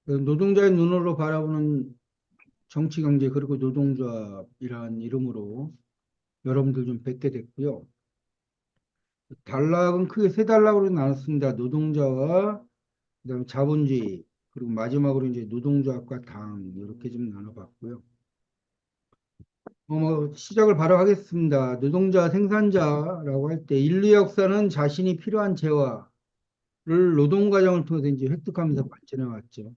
노동자의 눈으로 바라보는 정치, 경제, 그리고 노동조합이라는 이름으로 여러분들 좀 뵙게 됐고요. 단락은 크게 세 단락으로 나눴습니다. 노동자와 그다음에 자본주의, 그리고 마지막으로 이제 노동조합과 당 이렇게 좀 나눠봤고요. 시작을 바로 하겠습니다. 노동자, 생산자라고 할 때 인류 역사는 자신이 필요한 재화를 노동과정을 통해서 이제 획득하면서 발전해 왔죠.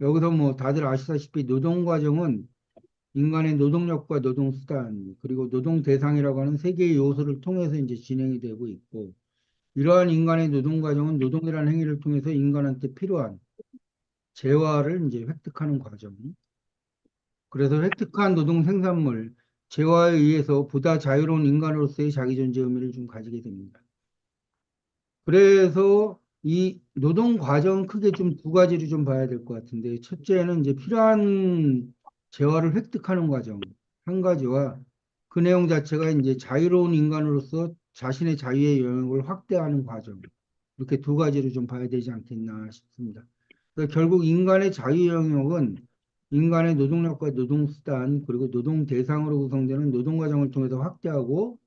여기서 뭐 다들 아시다시피 노동과정은 인간의 노동력과 노동수단, 그리고 노동 대상이라고 하는 세 개의 요소를 통해서 이제 진행이 되고 있고, 이러한 인간의 노동 과정은 노동이라는 행위를 통해서 인간한테 필요한 재화를 이제 획득하는 과정. 그래서 획득한 노동 생산물, 재화에 의해서 보다 자유로운 인간으로서의 자기 존재 의미를 좀 가지게 됩니다. 그래서 이 노동 과정 크게 좀 두 가지로 좀 봐야 될 것 같은데, 첫째는 이제 필요한 재화를 획득하는 과정 한 가지와 그 내용 자체가 이제 자유로운 인간으로서 자신의 자유의 영역을 확대하는 과정, 이렇게 두 가지로 좀 봐야 되지 않겠나 싶습니다. 그래서 결국 인간의 자유 영역은 인간의 노동력과 노동수단 그리고 노동 대상으로 구성되는 노동 과정을 통해서 확대하고,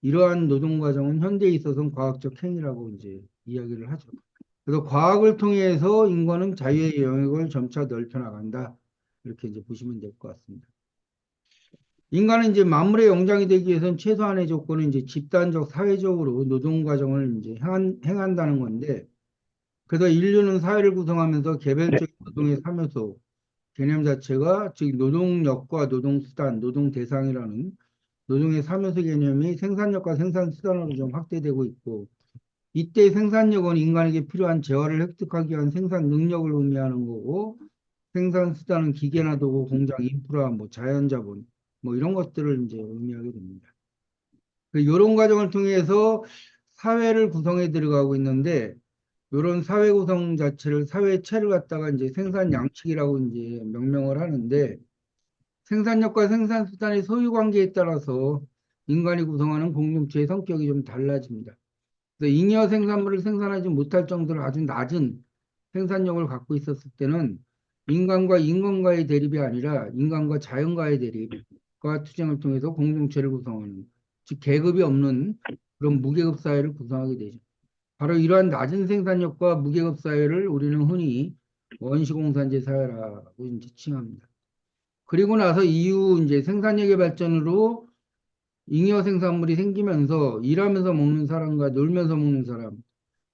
이러한 노동 과정은 현대에 있어서는 과학적 행위라고 이제 이야기를 하죠. 그래서 과학을 통해서 인간은 자유의 영역을 점차 넓혀 나간다. 이렇게 이제 보시면 될 것 같습니다. 인간은 이제 만물의 영장이 되기 위해서는 최소한의 조건은 이제 집단적, 사회적으로 노동 과정을 이제 행한다는 건데, 그래서 인류는 사회를 구성하면서 개별적인 노동의 사묘소 개념 자체가 즉 노동력과 노동수단, 노동 대상이라는 노동의 사묘소 개념이 생산력과 생산수단으로 좀 확대되고 있고, 이때 생산력은 인간에게 필요한 재화를 획득하기 위한 생산 능력을 의미하는 거고, 생산수단은 기계나 도구, 공장, 인프라, 뭐 자연자본, 뭐 이런 것들을 이제 의미하게 됩니다. 이런 과정을 통해서 사회를 구성해 들어가고 있는데, 이런 사회 구성 자체를 사회체를 갖다가 이제 생산 양식이라고 이제 명명을 하는데, 생산력과 생산수단의 소유 관계에 따라서 인간이 구성하는 공동체의 성격이 좀 달라집니다. 그래서 잉여 생산물을 생산하지 못할 정도로 아주 낮은 생산력을 갖고 있었을 때는 인간과 인간과의 대립이 아니라 인간과 자연과의 대립과 투쟁을 통해서 공동체를 구성하는, 즉 계급이 없는 그런 무계급 사회를 구성하게 되죠. 바로 이러한 낮은 생산력과 무계급 사회를 우리는 흔히 원시공산제 사회라고 이제 칭합니다. 그리고 나서 이후 이제 생산력의 발전으로 잉여 생산물이 생기면서 일하면서 먹는 사람과 놀면서 먹는 사람,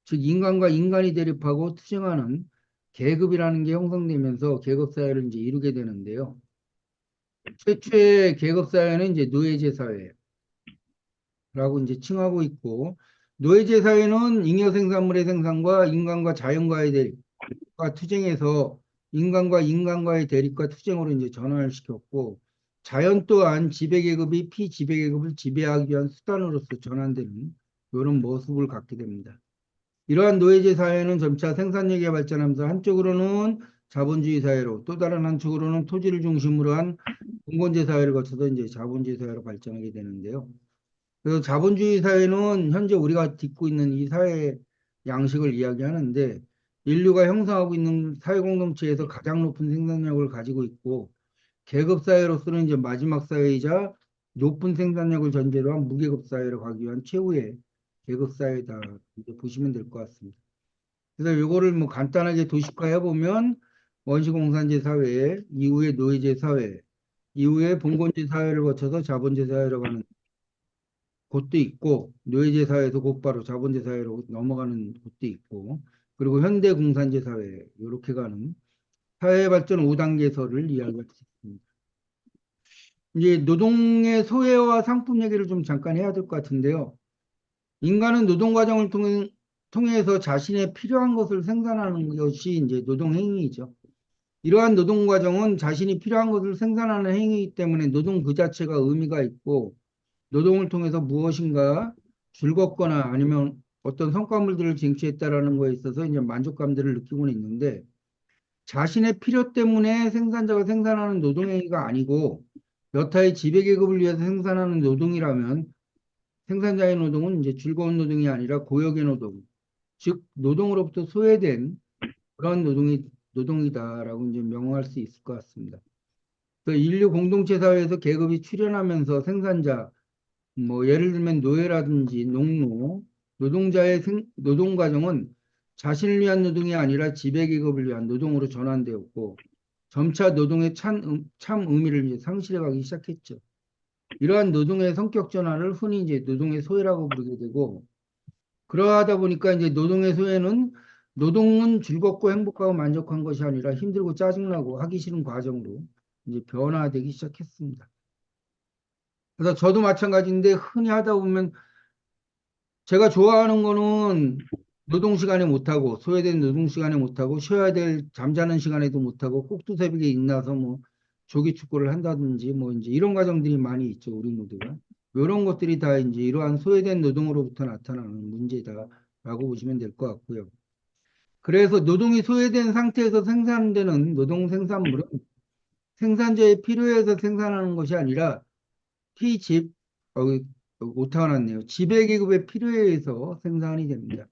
즉 인간과 인간이 대립하고 투쟁하는 계급이라는 게 형성되면서 계급 사회를 이제 이루게 되는데요. 최초의 계급 사회는 이제 노예제 사회라고 이제 칭하고 있고, 노예제 사회는 잉여 생산물의 생산과 인간과 자연과의 대립과 투쟁에서 인간과 인간과의 대립과 투쟁으로 이제 전환을 시켰고, 자연 또한 지배계급이 피지배계급을 지배하기 위한 수단으로서 전환되는 이런 모습을 갖게 됩니다. 이러한 노예제 사회는 점차 생산력이 발전하면서 한쪽으로는 자본주의 사회로, 또 다른 한쪽으로는 토지를 중심으로 한 공권제 사회를 거쳐서 이제 자본주의 사회로 발전하게 되는데요. 그래서 자본주의 사회는 현재 우리가 딛고 있는 이 사회 양식을 이야기하는데, 인류가 형성하고 있는 사회 공동체에서 가장 높은 생산력을 가지고 있고, 계급 사회로서는 이제 마지막 사회이자 높은 생산력을 전제로 한 무계급 사회로 가기 위한 최후의 계급 사회다, 이제 보시면 될 것 같습니다. 그래서 요거를 뭐 간단하게 도식화해 보면, 원시공산제 사회, 이후에 노예제 사회, 이후에 봉건제 사회를 거쳐서 자본제 사회로 가는 곳도 있고, 노예제 사회에서 곧바로 자본제 사회로 넘어가는 곳도 있고, 그리고 현대 공산제 사회 이렇게 가는 사회 발전 5단계설을 이야기할 수 있습니다. 이제 노동의 소외와 상품 얘기를 좀 잠깐 해야 될 것 같은데요. 인간은 노동 과정을 통해서 자신의 필요한 것을 생산하는 것이 이제 노동 행위이죠. 이러한 노동 과정은 자신이 필요한 것을 생산하는 행위이기 때문에 노동 그 자체가 의미가 있고, 노동을 통해서 무엇인가 즐겁거나 아니면 어떤 성과물들을 쟁취했다라는 거에 있어서 이제 만족감들을 느끼고는 있는데, 자신의 필요 때문에 생산자가 생산하는 노동행위가 아니고 여타의 지배계급을 위해서 생산하는 노동이라면, 생산자의 노동은 이제 즐거운 노동이 아니라 고역의 노동, 즉 노동으로부터 소외된 그런 노동이 노동이다라고 이제 명명할 수 있을 것 같습니다. 그 인류 공동체 사회에서 계급이 출현하면서 생산자, 뭐 예를 들면 노예라든지 농노, 노동자의 노동 과정은 자신을 위한 노동이 아니라 지배계급을 위한 노동으로 전환되었고 점차 노동의 참 의미를 이제 상실해가기 시작했죠. 이러한 노동의 성격 전환을 흔히 이제 노동의 소외라고 부르게 되고 그러하다 보니까 이제 노동의 소외는 노동은 즐겁고 행복하고 만족한 것이 아니라 힘들고 짜증나고 하기 싫은 과정으로 이제 변화되기 시작했습니다. 그래서 저도 마찬가지인데 흔히 하다 보면 제가 좋아하는 거는 노동 시간에 못하고 소외된 노동 시간에 못하고 쉬어야 될 잠자는 시간에도 못하고 꼭두새벽에 일어나서 뭐 조기 축구를 한다든지 뭐 이제 이런 과정들이 많이 있죠 우리 모두가 이런 것들이 다 이제 이러한 소외된 노동으로부터 나타나는 문제다라고 보시면 될 것 같고요. 그래서 노동이 소외된 상태에서 생산되는 노동 생산물은 생산자의 필요에서 생산하는 것이 아니라 피집 오타가 났네요. 지배계급의 필요에 의해서 생산이 됩니다.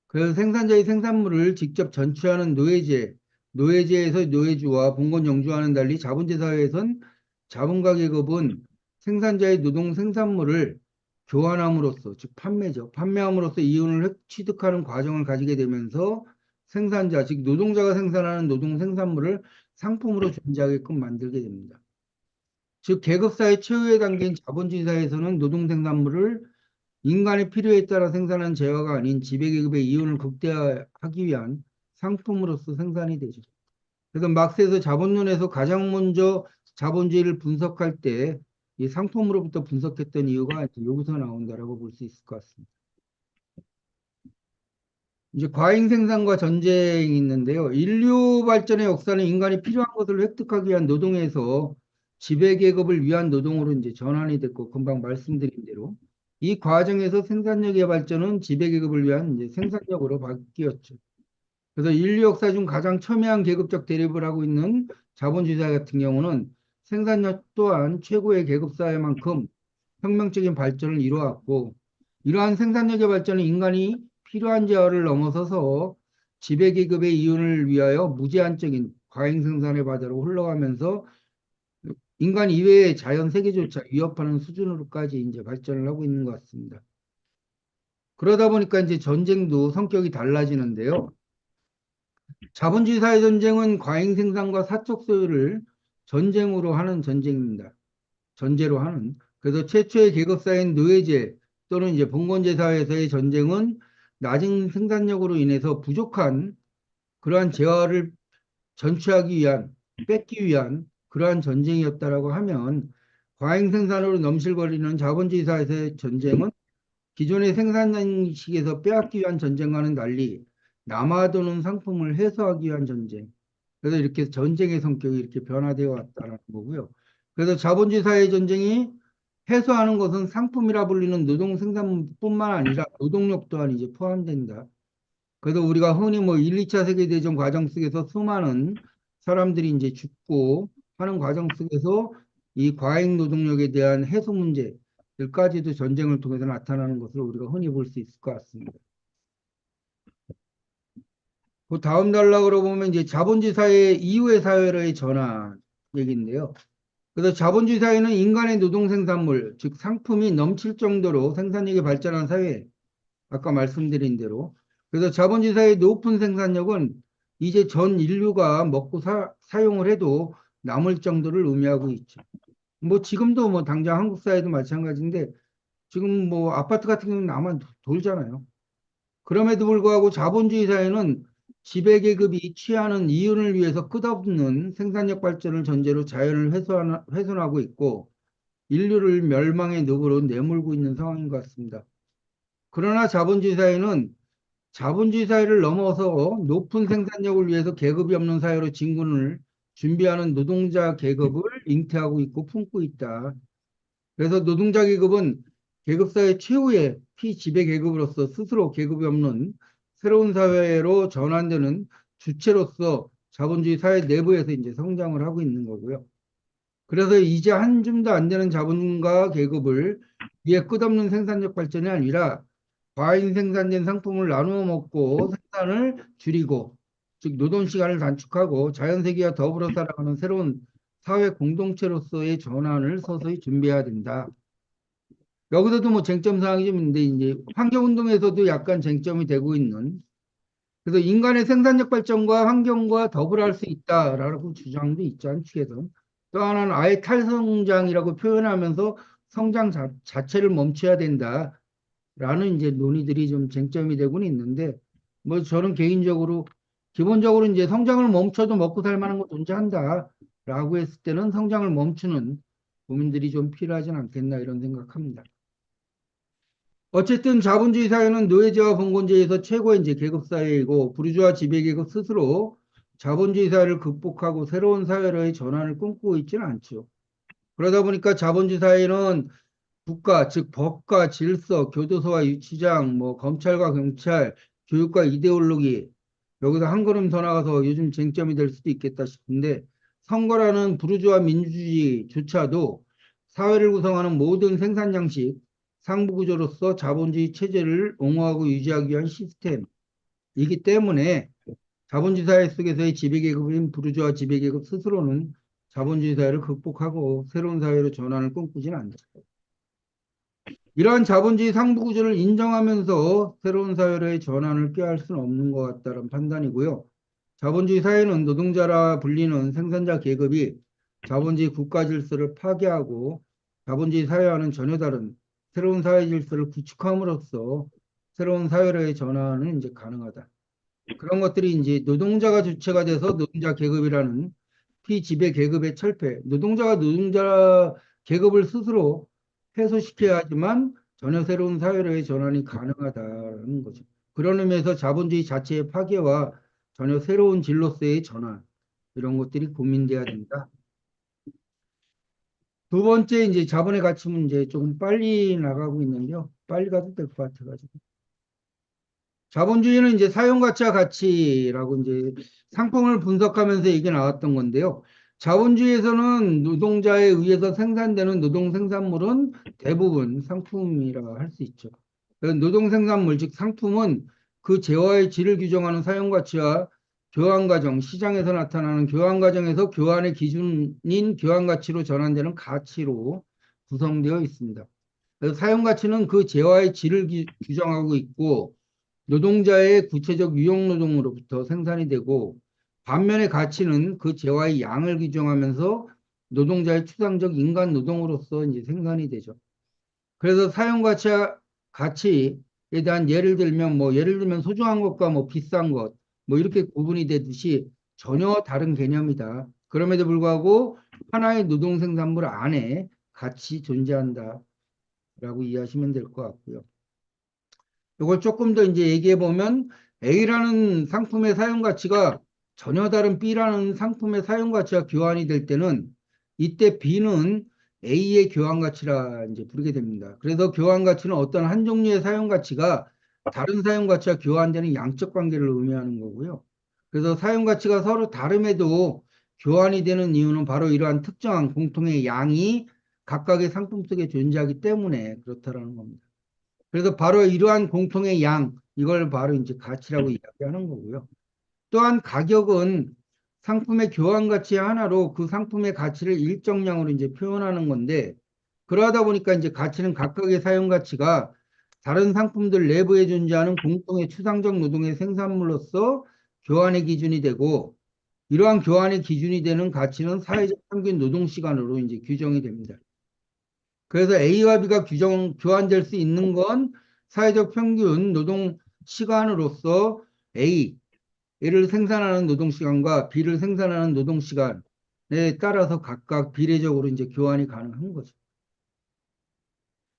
그래서 생산자의 생산물을 직접 전취하는 노예제, 노예제에서 노예주와 봉건 영주와는 달리 자본제 사회에선 자본가 계급은 생산자의 노동 생산물을 교환함으로써, 즉 판매죠. 판매함으로써 이윤을 취득하는 과정을 가지게 되면서 생산자, 즉 노동자가 생산하는 노동 생산물을 상품으로 존재하게끔 만들게 됩니다. 즉 계급사의 최후의 단계인 자본주의 사회에서는 노동 생산물을 인간의 필요에 따라 생산한 재화가 아닌 지배계급의 이윤을 극대화하기 위한 상품으로서 생산이 되죠. 그래서 막스에서 자본론에서 가장 먼저 자본주의를 분석할 때 이 상품으로부터 분석했던 이유가 여기서 나온다라고 볼 수 있을 것 같습니다. 이제 과잉 생산과 전쟁이 있는데요. 인류 발전의 역사는 인간이 필요한 것을 획득하기 위한 노동에서 지배계급을 위한 노동으로 이제 전환이 됐고, 금방 말씀드린 대로 이 과정에서 생산력의 발전은 지배계급을 위한 이제 생산력으로 바뀌었죠. 그래서 인류 역사 중 가장 첨예한 계급적 대립을 하고 있는 자본주의 사회 같은 경우는 생산력 또한 최고의 계급사회만큼 혁명적인 발전을 이루어왔고, 이러한 생산력의 발전은 인간이 필요한 재화를 넘어서서 지배계급의 이윤을 위하여 무제한적인 과잉 생산의 바다로 흘러가면서 인간 이외의 자연 세계조차 위협하는 수준으로까지 이제 발전을 하고 있는 것 같습니다. 그러다 보니까 이제 전쟁도 성격이 달라지는데요. 자본주의 사회 전쟁은 과잉 생산과 사적 소유를 전쟁으로 하는 전쟁입니다. 전제로 하는. 그래서 최초의 계급사인 노예제 또는 이제 봉건제 사회에서의 전쟁은 낮은 생산력으로 인해서 부족한 그러한 재화를 전취하기 위한, 뺏기 위한 그러한 전쟁이었다라고 하면 과잉 생산으로 넘실거리는 자본주의 사회에서의 전쟁은 기존의 생산식에서 빼앗기 위한 전쟁과는 달리 남아도는 상품을 해소하기 위한 전쟁. 그래서 이렇게 전쟁의 성격이 이렇게 변화되어 왔다는 거고요. 그래서 자본주의 사회의 전쟁이 해소하는 것은 상품이라 불리는 노동 생산뿐만 아니라 노동력 또한 이제 포함된다. 그래서 우리가 흔히 뭐 1, 2차 세계대전 과정 속에서 수많은 사람들이 이제 죽고 하는 과정 속에서 이 과잉 노동력에 대한 해소 문제들까지도 전쟁을 통해서 나타나는 것을 우리가 흔히 볼 수 있을 것 같습니다. 그 다음 단락으로 보면 이제 자본주의 사회 이후의 사회로의 전환 얘기인데요. 그래서 자본주의 사회는 인간의 노동 생산물, 즉 상품이 넘칠 정도로 생산력이 발전한 사회, 아까 말씀드린 대로. 그래서 자본주의 사회의 높은 생산력은 이제 전 인류가 먹고 사용을 해도 남을 정도를 의미하고 있죠. 뭐 지금도 뭐 당장 한국 사회도 마찬가지인데 지금 뭐 아파트 같은 경우는 나만 돌잖아요. 그럼에도 불구하고 자본주의 사회는 지배계급이 취하는 이윤을 위해서 끝없는 생산력 발전을 전제로 자연을 훼손하고 있고 인류를 멸망의 늪으로 내몰고 있는 상황인 것 같습니다. 그러나 자본주의 사회는 자본주의 사회를 넘어서 높은 생산력을 위해서 계급이 없는 사회로 진군을 준비하는 노동자 계급을 잉태하고 있고 품고 있다. 그래서 노동자 계급은 계급사회 최후의 피지배 계급으로서 스스로 계급이 없는 새로운 사회로 전환되는 주체로서 자본주의 사회 내부에서 이제 성장을 하고 있는 거고요. 그래서 이제 한 줌도 안 되는 자본가 계급을 위해 끝없는 생산력 발전이 아니라 과잉 생산된 상품을 나누어 먹고 생산을 줄이고 즉 노동 시간을 단축하고 자연세계와 더불어 살아가는 새로운 사회 공동체로서의 전환을 서서히 준비해야 된다. 여기서도 뭐 쟁점 사항이 좀 있는데 이제 환경운동에서도 약간 쟁점이 되고 있는 그래서 인간의 생산력 발전과 환경과 더불어 할 수 있다라고 주장도 있죠. 한 측에서. 또 하나는 아예 탈성장이라고 표현하면서 성장 자체를 멈춰야 된다라는 이제 논의들이 좀 쟁점이 되고는 있는데 뭐 저는 개인적으로 기본적으로 이제 성장을 멈춰도 먹고 살 만한 거 존재한다라고 했을 때는 성장을 멈추는 고민들이 좀 필요하진 않겠나 이런 생각합니다. 어쨌든 자본주의 사회는 노예제와 봉건제에서 최고의 이제 계급 사회이고 부르주아 지배계급 스스로 자본주의 사회를 극복하고 새로운 사회로의 전환을 꿈꾸고 있지는 않죠. 그러다 보니까 자본주의 사회는 국가, 즉 법과 질서, 교도소와 유치장, 뭐 검찰과 경찰, 교육과 이데올로기 여기서 한 걸음 더 나가서 요즘 쟁점이 될 수도 있겠다 싶은데 선거라는 부르주아 민주주의조차도 사회를 구성하는 모든 생산 양식, 상부 구조로서 자본주의 체제를 옹호하고 유지하기 위한 시스템이기 때문에 자본주의 사회 속에서의 지배계급인 부르주아 지배계급 스스로는 자본주의 사회를 극복하고 새로운 사회로 전환을 꿈꾸지는 않죠. 이러한 자본주의 상부 구조를 인정하면서 새로운 사회로의 전환을 꾀할 수는 없는 것 같다는 판단이고요. 자본주의 사회는 노동자라 불리는 생산자 계급이 자본주의 국가 질서를 파괴하고 자본주의 사회와는 전혀 다른 새로운 사회 질서를 구축함으로써 새로운 사회로의 전환은 이제 가능하다. 그런 것들이 이제 노동자가 주체가 돼서 노동자 계급이라는 피지배 계급의 철폐, 노동자가 노동자 계급을 스스로 해소시켜야 하지만 전혀 새로운 사회로의 전환이 가능하다는 거죠. 그런 의미에서 자본주의 자체의 파괴와 전혀 새로운 진로서의 전환, 이런 것들이 고민돼야 된다. 두 번째, 이제 자본의 가치 문제 조금 빨리 나가고 있는데요. 빨리 가도 될 것 같아가지고. 자본주의는 이제 사용가치와 가치라고 이제 상품을 분석하면서 얘기 나왔던 건데요. 자본주의에서는 노동자에 의해서 생산되는 노동 생산물은 대부분 상품이라 할 수 있죠. 노동 생산물, 즉 상품은 그 재화의 질을 규정하는 사용가치와 교환과정, 시장에서 나타나는 교환과정에서 교환의 기준인 교환가치로 전환되는 가치로 구성되어 있습니다. 그래서 사용가치는 그 재화의 질을 규정하고 있고 노동자의 구체적 유용노동으로부터 생산이 되고 반면에 가치는 그 재화의 양을 규정하면서 노동자의 추상적 인간 노동으로서 이제 생산이 되죠. 그래서 사용가치와 가치에 대한 예를 들면 소중한 것과 뭐 비싼 것, 뭐 이렇게 구분이 되듯이 전혀 다른 개념이다. 그럼에도 불구하고 하나의 노동 생산물 안에 같이 존재한다라고 이해하시면 될 것 같고요. 이걸 조금 더 이제 얘기해 보면 A라는 상품의 사용 가치가 전혀 다른 B라는 상품의 사용 가치와 교환이 될 때는 이때 B는 A의 교환 가치라 이제 부르게 됩니다. 그래서 교환 가치는 어떤 한 종류의 사용 가치가 다른 사용 가치와 교환되는 양적 관계를 의미하는 거고요. 그래서 사용 가치가 서로 다름에도 교환이 되는 이유는 바로 이러한 특정한 공통의 양이 각각의 상품 속에 존재하기 때문에 그렇다라는 겁니다. 그래서 바로 이러한 공통의 양, 이걸 바로 이제 가치라고 이야기하는 거고요. 또한 가격은 상품의 교환 가치의 하나로 그 상품의 가치를 일정량으로 이제 표현하는 건데, 그러다 보니까 이제 가치는 각각의 사용 가치가 다른 상품들 내부에 존재하는 공통의 추상적 노동의 생산물로서 교환의 기준이 되고, 이러한 교환의 기준이 되는 가치는 사회적 평균 노동 시간으로 이제 규정이 됩니다. 그래서 A와 B가 교환될 수 있는 건 사회적 평균 노동 시간으로서 A를 생산하는 노동 시간과 B를 생산하는 노동 시간에 따라서 각각 비례적으로 이제 교환이 가능한 거죠.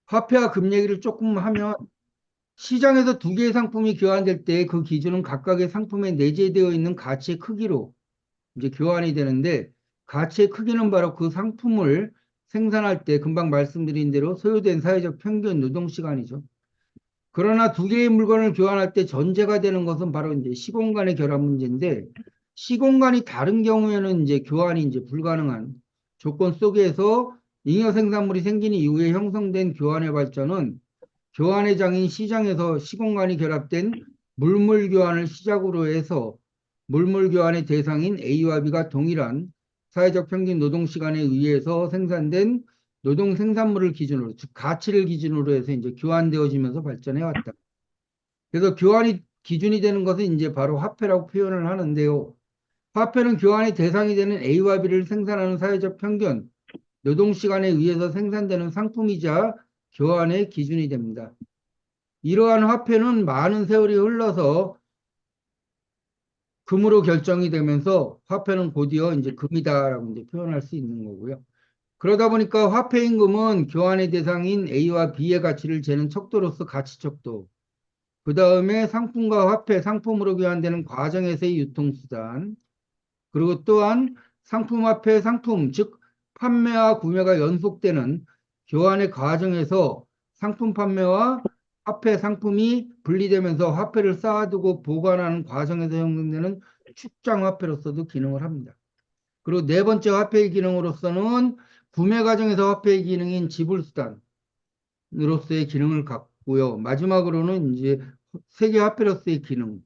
화폐와 금 얘기를 조금 하면 시장에서 두 개의 상품이 교환될 때 그 기준은 각각의 상품에 내재되어 있는 가치의 크기로 이제 교환이 되는데 가치의 크기는 바로 그 상품을 생산할 때 금방 말씀드린 대로 소요된 사회적 평균 노동 시간이죠. 그러나 두 개의 물건을 교환할 때 전제가 되는 것은 바로 이제 시공간의 결합 문제인데 시공간이 다른 경우에는 이제 교환이 이제 불가능한 조건 속에서 잉여 생산물이 생긴 이후에 형성된 교환의 발전은 교환의 장인 시장에서 시공간이 결합된 물물 교환을 시작으로 해서 물물 교환의 대상인 A와 B가 동일한 사회적 평균 노동 시간에 의해서 생산된 노동 생산물을 기준으로, 즉 가치를 기준으로 해서 이제 교환되어지면서 발전해 왔다. 그래서 교환이 기준이 되는 것은 이제 바로 화폐라고 표현을 하는데요. 화폐는 교환의 대상이 되는 A와 B를 생산하는 사회적 평균, 노동 시간에 의해서 생산되는 상품이자 교환의 기준이 됩니다. 이러한 화폐는 많은 세월이 흘러서 금으로 결정이 되면서 화폐는 곧이어 이제 금이다라고 이제 표현할 수 있는 거고요. 그러다 보니까 화폐 임금은 교환의 대상인 A와 B의 가치를 재는 척도로서 가치 척도, 그 다음에 상품과 화폐, 상품으로 교환되는 과정에서의 유통수단, 그리고 또한 상품 화폐, 상품, 즉 판매와 구매가 연속되는 교환의 과정에서 상품 판매와 화폐, 상품이 분리되면서 화폐를 쌓아두고 보관하는 과정에서 형성되는 축장 화폐로서도 기능을 합니다. 그리고 네 번째 화폐의 기능으로서는 구매 과정에서 화폐의 기능인 지불수단으로서의 기능을 갖고요. 마지막으로는 이제 세계 화폐로서의 기능.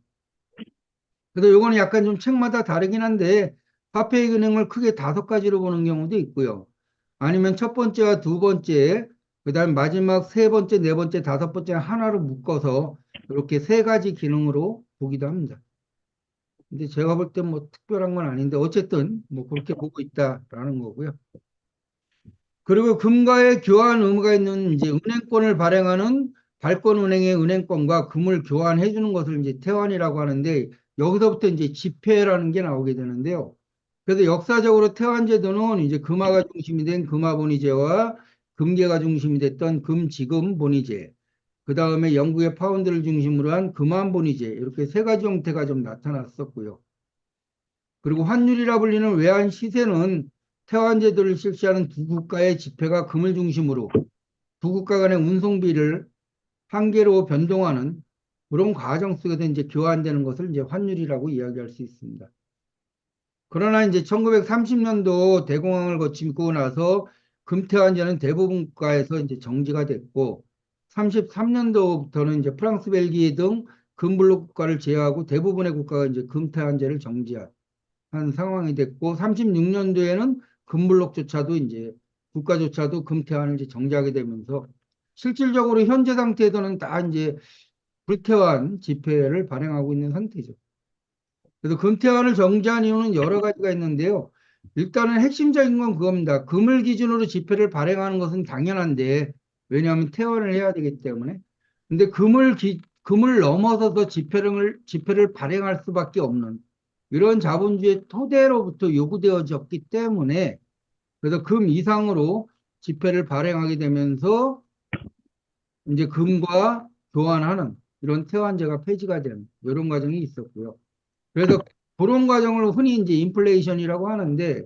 그래서 요거는 약간 좀 책마다 다르긴 한데 화폐의 기능을 크게 5가지로 보는 경우도 있고요. 아니면 첫 번째와 두 번째, 그다음 마지막 세 번째, 네 번째, 다섯 번째 하나로 묶어서 이렇게 3가지 기능으로 보기도 합니다. 근데 제가 볼 때 뭐 특별한 건 아닌데 어쨌든 뭐 그렇게 보고 있다라는 거고요. 그리고 금과의 교환 의무가 있는 이제 은행권을 발행하는 발권은행의 은행권과 금을 교환해 주는 것을 이제 태환이라고 하는데 여기서부터 이제 지폐라는 게 나오게 되는데요. 그래서 역사적으로 태환제도는 이제 금화가 중심이 된 금화본위제와 금계가 중심이 됐던 금지금본위제, 그 다음에 영국의 파운드를 중심으로 한 금환본위제 이렇게 3가지 형태가 좀 나타났었고요. 그리고 환율이라 불리는 외환 시세는 태환제도를 실시하는 두 국가의 지폐가 금을 중심으로 두 국가 간의 운송비를 한계로 변동하는 그런 과정 속에서 이제 교환되는 것을 이제 환율이라고 이야기할 수 있습니다. 그러나 이제 1930년도 대공황을 거치고 나서 금태환제는 대부분 국가에서 이제 정지가 됐고 33년도부터는 이제 프랑스, 벨기에 등 금블록 국가를 제외하고 대부분의 국가가 이제 금태환제를 정지한 상황이 됐고 36년도에는 금블록조차도 이제 국가조차도 금태환을 이제 정지하게 되면서 실질적으로 현재 상태에서는 다 이제 불태환 지폐를 발행하고 있는 상태죠. 그래서 금태환을 정지한 이유는 여러 가지가 있는데요. 일단은 핵심적인 건 그겁니다. 금을 기준으로 지폐를 발행하는 것은 당연한데 왜냐하면 태환을 해야 되기 때문에. 근데 금을 넘어서서 지폐를 발행할 수밖에 없는 이런 자본주의 토대로부터 요구되어졌기 때문에 그래서 금 이상으로 지폐를 발행하게 되면서 이제 금과 교환하는 이런 태환제가 폐지가 되는 이런 과정이 있었고요. 그래서 그런 과정을 흔히 이제 인플레이션이라고 하는데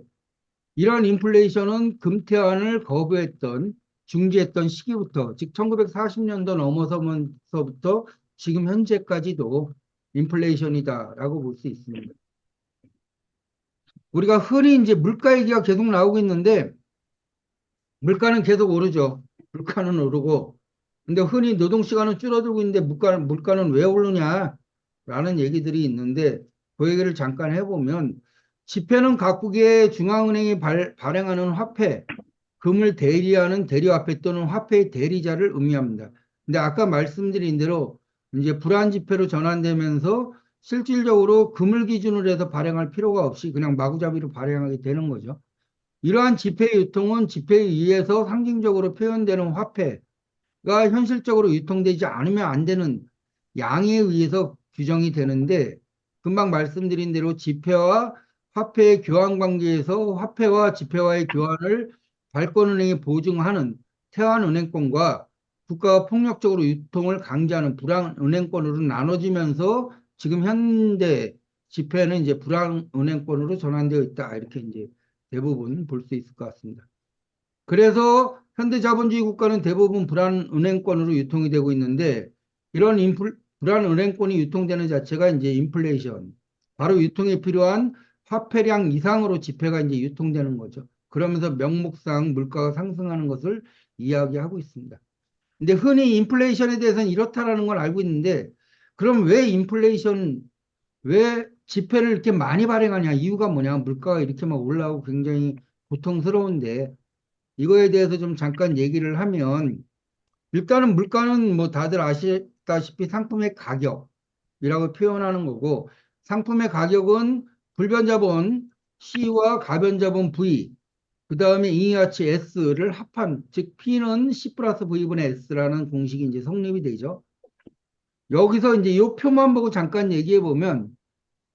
이런 인플레이션은 금태환을 거부했던 중지했던 시기부터 즉 1940년도 넘어서면서부터 지금 현재까지도 인플레이션이다라고 볼 수 있습니다. 우리가 흔히 이제 물가 얘기가 계속 나오고 있는데 물가는 계속 오르죠. 물가는 오르고 근데 흔히 노동시간은 줄어들고 있는데 물가는 왜 오르냐라는 얘기들이 있는데 그 얘기를 잠깐 해보면 지폐는 각국의 중앙은행이 발행하는 화폐, 금을 대리하는 대리화폐 또는 화폐의 대리자를 의미합니다. 근데 아까 말씀드린 대로 이제 불안지폐로 전환되면서 실질적으로 금을 기준으로 해서 발행할 필요가 없이 그냥 마구잡이로 발행하게 되는 거죠. 이러한 지폐 유통은 지폐에 의해서 상징적으로 표현되는 화폐, 가 현실적으로 유통되지 않으면 안 되는 양에 의해서 규정이 되는데 금방 말씀드린 대로 지폐와 화폐의 교환 관계에서 화폐와 지폐와의 교환을 발권은행이 보증하는 태환은행권과 국가가 폭력적으로 유통을 강제하는 불황은행권으로 나눠지면서 지금 현대 지폐는 이제 불황은행권으로 전환되어 있다. 이렇게 이제 대부분 볼 수 있을 것 같습니다. 그래서 현대자본주의 국가는 대부분 불안은행권으로 유통이 되고 있는데 이런 불안은행권이 유통되는 자체가 이제 인플레이션, 바로 유통에 필요한 화폐량 이상으로 지폐가 이제 유통되는 거죠. 그러면서 명목상 물가가 상승하는 것을 이야기하고 있습니다. 근데 흔히 인플레이션에 대해서는 이렇다라는 걸 알고 있는데 그럼 왜 지폐를 이렇게 많이 발행하냐? 이유가 뭐냐? 물가가 이렇게 막 올라오고 굉장히 고통스러운데 이거에 대해서 좀 잠깐 얘기를 하면 일단은 물가는 뭐 다들 아시다시피 상품의 가격이라고 표현하는 거고 상품의 가격은 불변자본 C와 가변자본 V 그 다음에 잉여가치 S를 합한 즉 P는 C 플러스 V분의 S라는 공식이 이제 성립이 되죠. 여기서 이제 이 표만 보고 잠깐 얘기해 보면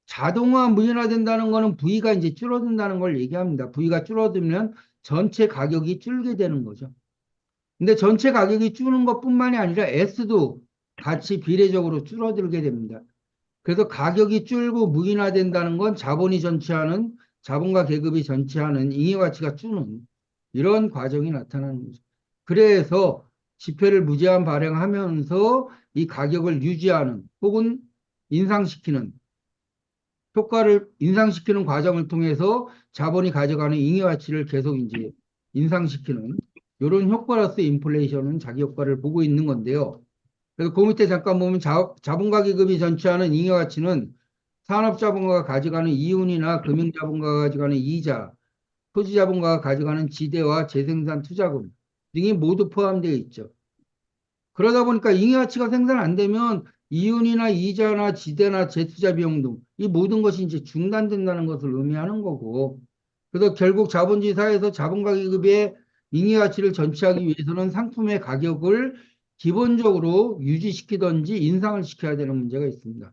자동화 무인화된다는 거는 V가 이제 줄어든다는 걸 얘기합니다. V가 줄어들면 전체 가격이 줄게 되는 거죠. 근데 전체 가격이 줄는 것뿐만이 아니라 S도 같이 비례적으로 줄어들게 됩니다. 그래서 가격이 줄고 무인화된다는 건 자본이 전체하는 자본과 계급이 전체하는 잉여가치가 주는 이런 과정이 나타나는 거죠. 그래서 지폐를 무제한 발행하면서 이 가격을 유지하는 혹은 인상시키는 효과를 인상시키는 과정을 통해서 자본이 가져가는 잉여가치를 계속 이제 인상시키는 이런 효과로서 인플레이션은 자기 효과를 보고 있는 건데요. 그래서 그 밑에 잠깐 보면 자본과 기업이 전체하는 잉여가치는 산업자본가가 가져가는 이윤이나 금융자본가가 가져가는 이자, 토지자본가가 가져가는 지대와 재생산 투자금 등이 모두 포함되어 있죠. 그러다 보니까 잉여가치가 생산 안 되면 이윤이나 이자나 지대나 재투자 비용 등 이 모든 것이 이제 중단된다는 것을 의미하는 거고 그래서 결국 자본주의 사회에서 자본과 기업의 잉여가치를 전체하기 위해서는 상품의 가격을 기본적으로 유지시키든지 인상을 시켜야 되는 문제가 있습니다.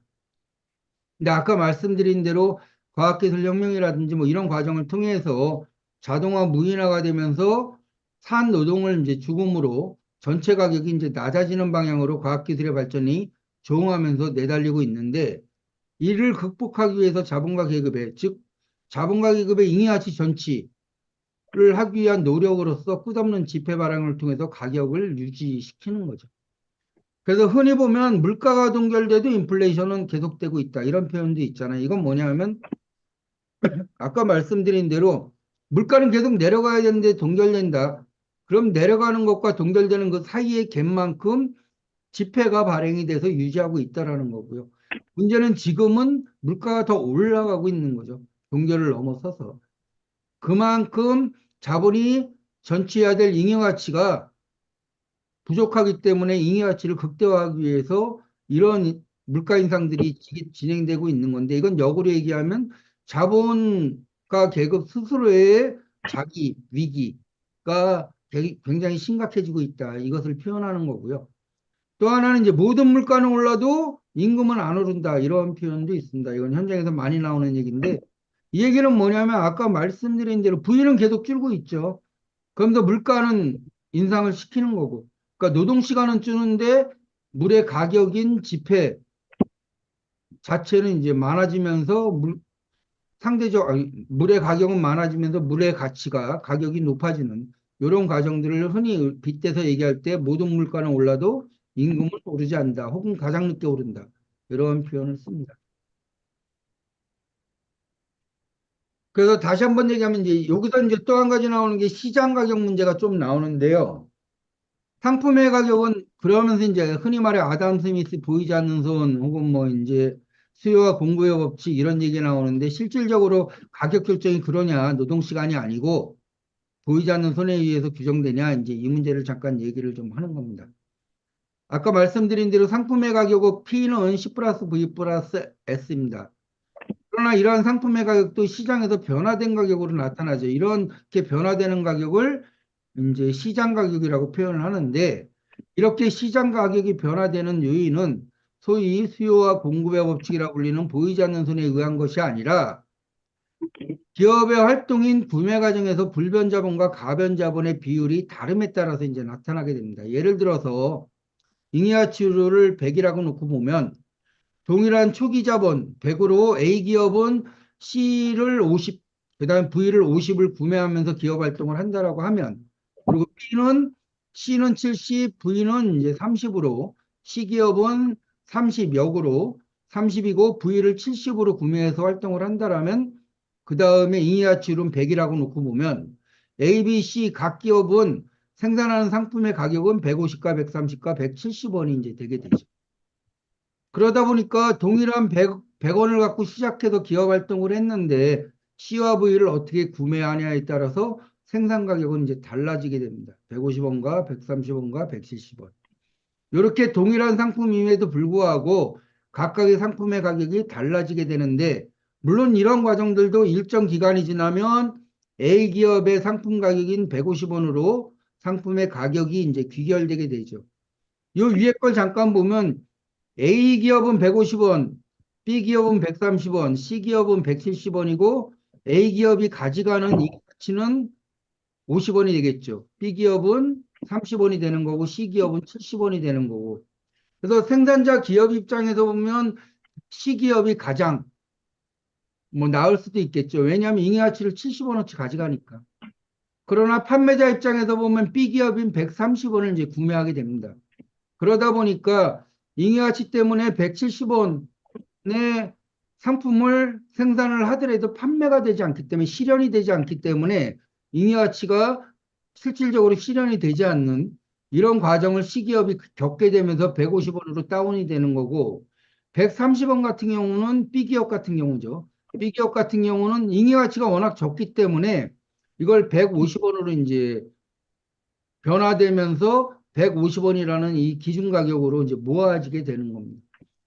근데 아까 말씀드린 대로 과학기술혁명이라든지 뭐 이런 과정을 통해서 자동화 무인화가 되면서 산 노동을 이제 죽음으로 전체 가격이 이제 낮아지는 방향으로 과학기술의 발전이 조응하면서 내달리고 있는데 이를 극복하기 위해서 자본과 계급의 즉 자본과 계급의 잉여가치 전치를 하기 위한 노력으로서 끝없는 지폐 발행을 통해서 가격을 유지시키는 거죠. 그래서 흔히 보면 물가가 동결돼도 인플레이션은 계속되고 있다. 이런 표현도 있잖아요. 이건 뭐냐면 아까 말씀드린 대로 물가는 계속 내려가야 되는데 동결된다. 그럼 내려가는 것과 동결되는 그 사이의 갭만큼 지폐가 발행이 돼서 유지하고 있다라는 거고요. 문제는 지금은 물가가 더 올라가고 있는 거죠. 동결을 넘어서서. 그만큼 자본이 전취해야 될 잉여가치가 부족하기 때문에 잉여가치를 극대화하기 위해서 이런 물가 인상들이 진행되고 있는 건데 이건 역으로 얘기하면 자본가 계급 스스로의 자기 위기가 굉장히 심각해지고 있다. 이것을 표현하는 거고요. 또 하나는 이제 모든 물가는 올라도 임금은 안 오른다. 이런 표현도 있습니다. 이건 현장에서 많이 나오는 얘기인데 이 얘기는 뭐냐면 아까 말씀드린 대로 부위는 계속 줄고 있죠. 그러면서 물가는 인상을 시키는 거고. 그러니까 노동시간은 주는데 물의 가격인 지폐 자체는 이제 많아지면서 물의 가격은 많아지면서 물의 가치가 가격이 높아지는 이런 과정들을 흔히 빗대서 얘기할 때 모든 물가는 올라도 임금은 오르지 않는다. 혹은 가장 늦게 오른다. 이런 표현을 씁니다. 그래서 다시 한번 얘기하면 이제 여기서 이제 또 한 가지 나오는 게 시장 가격 문제가 좀 나오는데요. 상품의 가격은 그러면서 이제 흔히 말해 아담 스미스 보이지 않는 손 혹은 뭐 이제 수요와 공급의 법칙 이런 얘기 나오는데 실질적으로 가격 결정이 그러냐 노동 시간이 아니고 보이지 않는 손에 의해서 규정되냐 이제 이 문제를 잠깐 얘기를 좀 하는 겁니다. 아까 말씀드린 대로 상품의 가격은 P는 C 플러스 V 플러스 S입니다. 그러나 이러한 상품의 가격도 시장에서 변화된 가격으로 나타나죠. 이렇게 변화되는 가격을 이제 시장 가격이라고 표현을 하는데 이렇게 시장 가격이 변화되는 요인은 소위 수요와 공급의 법칙이라고 불리는 보이지 않는 손에 의한 것이 아니라 기업의 활동인 구매 과정에서 불변자본과 가변자본의 비율이 다름에 따라서 이제 나타나게 됩니다. 예를 들어서 잉여가치를 100이라고 놓고 보면 동일한 초기 자본 100으로 A 기업은 C를 50, 그다음에 V를 50을 구매하면서 기업 활동을 한다라고 하면 그리고 C는 70, V는 이제 30으로 C 기업은 30 역으로 30이고 V를 70으로 구매해서 활동을 한다라면 그다음에 잉여가치율은 100이라고 놓고 보면 A, B, C 각 기업은 생산하는 상품의 가격은 150과 130과 170원이 이제 되게 되죠. 그러다 보니까 동일한 100원을 갖고 시작해서 기업 활동을 했는데 C와 V를 어떻게 구매하냐에 따라서 생산 가격은 이제 달라지게 됩니다. 150원과 130원과 170원. 이렇게 동일한 상품임에도 불구하고 각각의 상품의 가격이 달라지게 되는데, 물론 이런 과정들도 일정 기간이 지나면 A 기업의 상품 가격인 150원으로 상품의 가격이 이제 귀결되게 되죠. 요 위에 걸 잠깐 보면 A 기업은 150원, B 기업은 130원, C 기업은 170원이고 A 기업이 가져가는 이 가치는 50원이 되겠죠. B 기업은 30원이 되는 거고 C 기업은 70원이 되는 거고. 그래서 생산자 기업 입장에서 보면 C 기업이 가장 뭐 나을 수도 있겠죠. 왜냐하면 잉여가치를 70원어치 가져가니까. 그러나 판매자 입장에서 보면 B 기업인 130원을 이제 구매하게 됩니다. 그러다 보니까 잉여가치 때문에 170원의 상품을 생산을 하더라도 판매가 되지 않기 때문에 실현이 되지 않기 때문에 잉여가치가 실질적으로 실현이 되지 않는 이런 과정을 C기업이 겪게 되면서 150원으로 다운이 되는 거고 130원 같은 경우는 B기업 같은 경우죠. B기업 같은 경우는 잉여가치가 워낙 적기 때문에 이걸 150원으로 이제 변화되면서 150원이라는 이 기준 가격으로 이제 모아지게 되는 겁니다.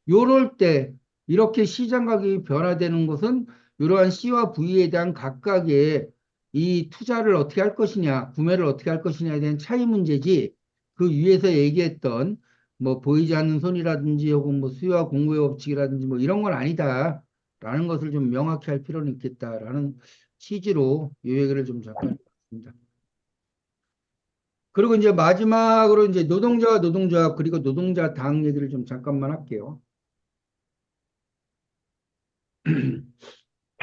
요럴 때 이렇게 시장 가격이 변화되는 것은 이러한 C와 V에 대한 각각의 이 투자를 어떻게 할 것이냐, 구매를 어떻게 할 것이냐에 대한 차이 문제지 그 위에서 얘기했던 뭐 보이지 않는 손이라든지 혹은 뭐 수요와 공급의 법칙이라든지 뭐 이런 건 아니다라는 것을 좀 명확히 할 필요는 있겠다라는 취지로 이 얘기를 좀 잠깐 했습니다. 그리고 이제 마지막으로 이제 노동자와 노동조합 그리고 노동자 당 얘기를 좀 잠깐만 할게요.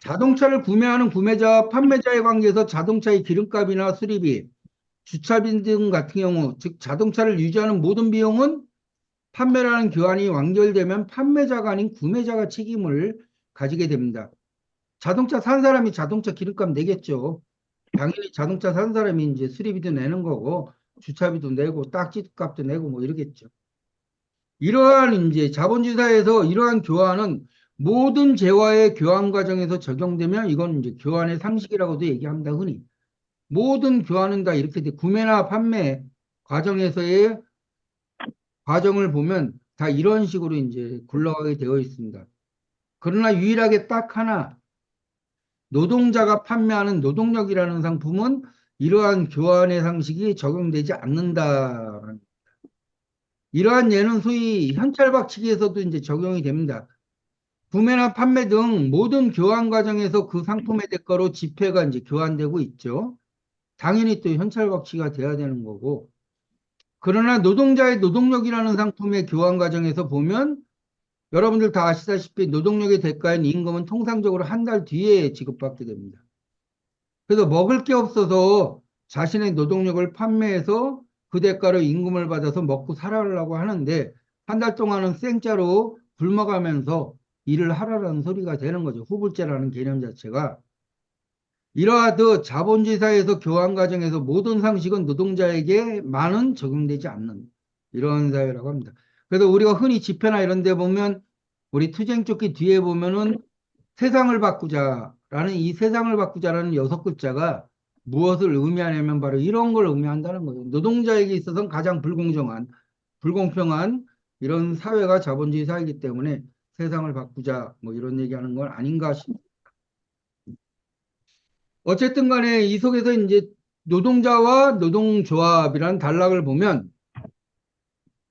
자동차를 구매하는 구매자와 판매자의 관계에서 자동차의 기름값이나 수리비, 주차비 등 같은 경우, 즉 자동차를 유지하는 모든 비용은 판매라는 교환이 완결되면 판매자가 아닌 구매자가 책임을 가지게 됩니다. 자동차 산 사람이 자동차 기름값 내겠죠. 당연히 자동차 산 사람이 이제 수리비도 내는 거고, 주차비도 내고, 딱지값도 내고 뭐 이러겠죠. 이러한 이제 자본주의사에서 이러한 교환은 모든 재화의 교환 과정에서 적용되면 이건 이제 교환의 상식이라고도 얘기합니다. 흔히. 모든 교환은 다 이렇게 돼. 구매나 판매 과정에서의 과정을 보면 다 이런 식으로 이제 굴러가게 되어 있습니다. 그러나 유일하게 딱 하나 노동자가 판매하는 노동력이라는 상품은 이러한 교환의 상식이 적용되지 않는다. 이러한 예는 소위 현찰박치기에서도 이제 적용이 됩니다. 구매나 판매 등 모든 교환 과정에서 그 상품의 대가로 지폐가 이제 교환되고 있죠. 당연히 또 현찰박치가 돼야 되는 거고. 그러나 노동자의 노동력이라는 상품의 교환 과정에서 보면 여러분들 다 아시다시피 노동력의 대가인 임금은 통상적으로 한 달 뒤에 지급받게 됩니다. 그래서 먹을 게 없어서 자신의 노동력을 판매해서 그 대가로 임금을 받아서 먹고 살아가려고 하는데 한 달 동안은 생짜로 굶어가면서 일을 하라는 소리가 되는 거죠. 후불제라는 개념 자체가. 이러하듯 자본주의 사회에서 교환 과정에서 모든 상식은 노동자에게만은 적용되지 않는 이런 사회라고 합니다. 그래서 우리가 흔히 집회나 이런 데 보면 우리 투쟁조끼 뒤에 보면은 세상을 바꾸자라는 이 세상을 바꾸자라는 6글자가 무엇을 의미하냐면 바로 이런 걸 의미한다는 거예요. 노동자에게 있어서는 가장 불공정한, 불공평한 이런 사회가 자본주의 사회이기 때문에 세상을 바꾸자 뭐 이런 얘기하는 건 아닌가 싶습니다. 어쨌든 간에 이 속에서 이제 노동자와 노동조합이라는 단락을 보면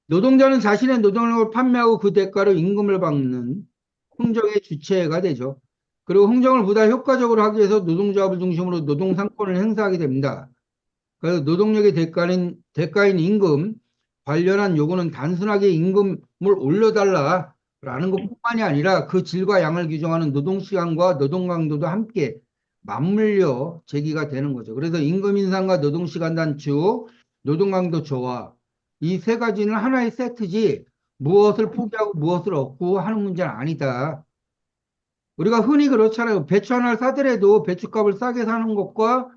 노동자는 자신의 노동력을 판매하고 그 대가로 임금을 받는 흥정의 주체가 되죠. 그리고 흥정을 보다 효과적으로 하기 위해서 노동조합을 중심으로 노동상권을 행사하게 됩니다. 그래서 노동력의 대가인 임금 관련한 요구는 단순하게 임금을 올려달라라는 것뿐만이 아니라 그 질과 양을 규정하는 노동시간과 노동강도도 함께 맞물려 제기가 되는 거죠. 그래서 임금 인상과 노동시간 단축, 노동강도 조화 이 세 가지는 하나의 세트지 무엇을 포기하고 무엇을 얻고 하는 문제는 아니다. 우리가 흔히 그렇잖아요. 배추 하나를 사더라도 배추값을 싸게 사는 것과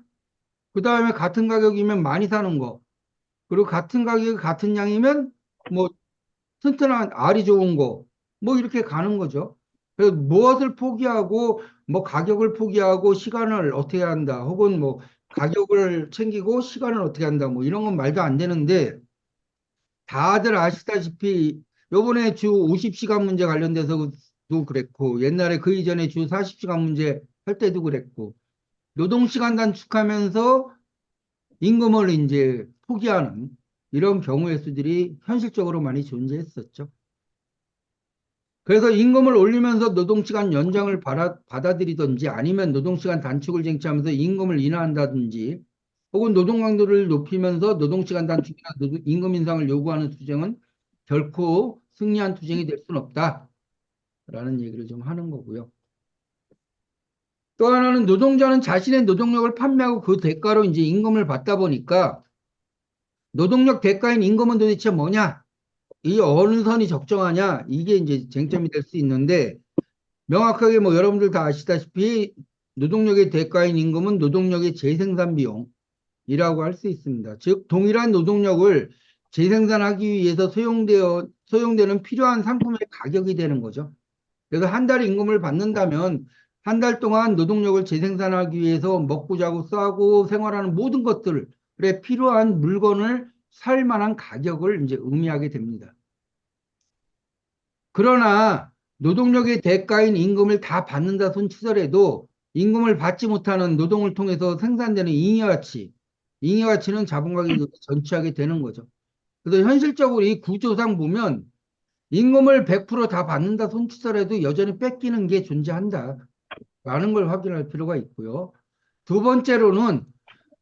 그 다음에 같은 가격이면 많이 사는 거. 그리고 같은 가격, 같은 양이면 뭐 튼튼한 알이 좋은 거. 뭐 이렇게 가는 거죠. 그래서 무엇을 포기하고 뭐 가격을 포기하고 시간을 어떻게 한다. 혹은 뭐 가격을 챙기고 시간을 어떻게 한다. 뭐 이런 건 말도 안 되는데 다들 아시다시피 요번에 주 50시간 문제 관련돼서도 그랬고 옛날에 그 이전에 주 40시간 문제 할 때도 그랬고 노동시간 단축하면서 임금을 이제 포기하는 이런 경우의 수들이 현실적으로 많이 존재했었죠. 그래서 임금을 올리면서 노동시간 연장을 받아들이든지 아니면 노동시간 단축을 쟁취하면서 임금을 인하한다든지 혹은 노동 강도를 높이면서 노동시간 단축이나 임금 인상을 요구하는 투쟁은 결코 승리한 투쟁이 될 수는 없다라는 얘기를 좀 하는 거고요. 또 하나는 노동자는 자신의 노동력을 판매하고 그 대가로 이제 임금을 받다 보니까 노동력 대가인 임금은 도대체 뭐냐? 이 어느 선이 적정하냐? 이게 이제 쟁점이 될 수 있는데 명확하게 뭐 여러분들 다 아시다시피 노동력의 대가인 임금은 노동력의 재생산 비용이라고 할 수 있습니다. 즉 동일한 노동력을 재생산하기 위해서 소용되는 필요한 상품의 가격이 되는 거죠. 그래서 한 달 임금을 받는다면 한 달 동안 노동력을 재생산하기 위해서 먹고 자고 싸고 생활하는 모든 것들에 필요한 물건을 살 만한 가격을 이제 의미하게 됩니다. 그러나 노동력의 대가인 임금을 다 받는다 손 치더라도 임금을 받지 못하는 노동을 통해서 생산되는 잉여가치는 자본 가격을 전취하게 되는 거죠. 그래서 현실적으로 이 구조상 보면 임금을 100%다 받는다 손 치더라도 여전히 뺏기는 게 존재한다라는 걸 확인할 필요가 있고요. 두 번째로는